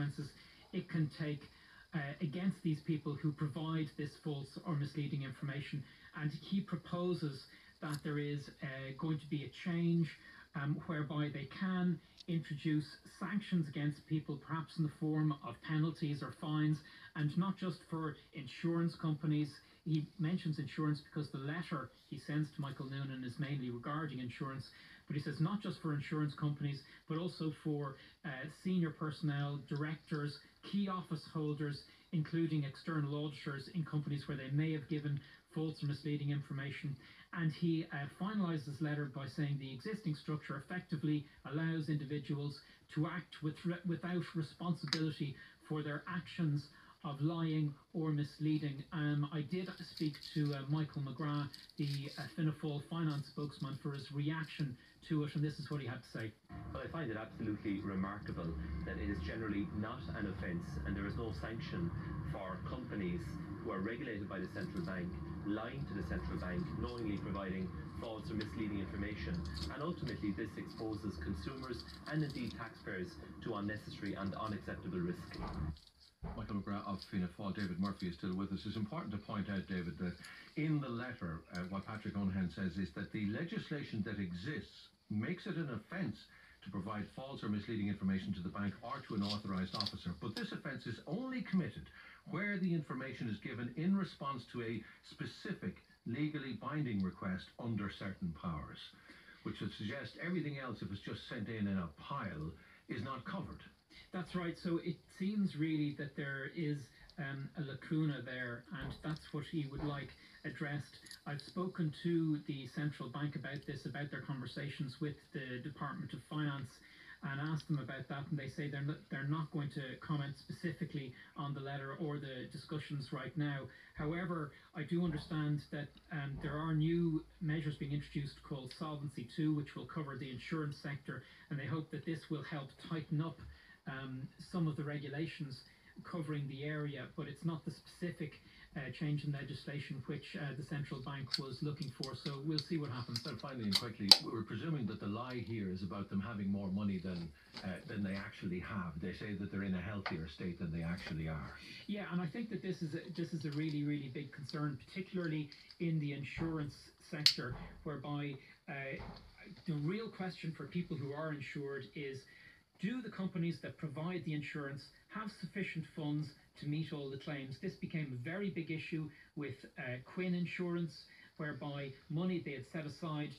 consequences it can take against these people who provide this false or misleading information. And he proposes that there is going to be a change whereby they can introduce sanctions against people, perhaps in the form of penalties or fines, and not just for insurance companies. He mentions insurance because the letter he sends to Michael Noonan is mainly regarding insurance, but he says not just for insurance companies, but also for senior personnel, directors, key office holders, including external auditors in companies where they may have given false or misleading information. And he finalised his letter by saying the existing structure effectively allows individuals to act without responsibility for their actions of lying or misleading. I did speak to Michael McGrath, the Fianna Fáil finance spokesman, for his reaction to it, and this is what he had to say. Well, I find it absolutely remarkable that it is generally not an offence and there is no sanction for companies who are regulated by the central bank lying to the central bank, knowingly providing false or misleading information, and ultimately this exposes consumers and indeed taxpayers to unnecessary and unacceptable risk. Michael McGrath of Fianna Fáil. David Murphy is still with us. It's important to point out, David, that in the letter, what Patrick Onahan says is that the legislation that exists makes it an offence to provide false or misleading information to the bank or to an authorised officer. But this offence is only committed where the information is given in response to a specific legally binding request under certain powers, which would suggest everything else, if it's just sent in a pile, is not covered. That's right. So it seems really that there is a lacuna there, and that's what he would like addressed. I've spoken to the central bank about this, about their conversations with the Department of Finance, and asked them about that, and they say they're not going to comment specifically on the letter or the discussions right now. However, I do understand that there are new measures being introduced called Solvency II, which will cover the insurance sector, and they hope that this will help tighten up some of the regulations covering the area, but it's not the specific change in legislation which the central bank was looking for. So we'll see what happens. And finally and quickly, we're presuming that the lie here is about them having more money than they actually have. They say that they're in a healthier state than they actually are. Yeah, and I think that this is a really, really big concern, particularly in the insurance sector, whereby the real question for people who are insured is, do the companies that provide the insurance have sufficient funds to meet all the claims? This became a very big issue with Quinn Insurance, whereby money they had set aside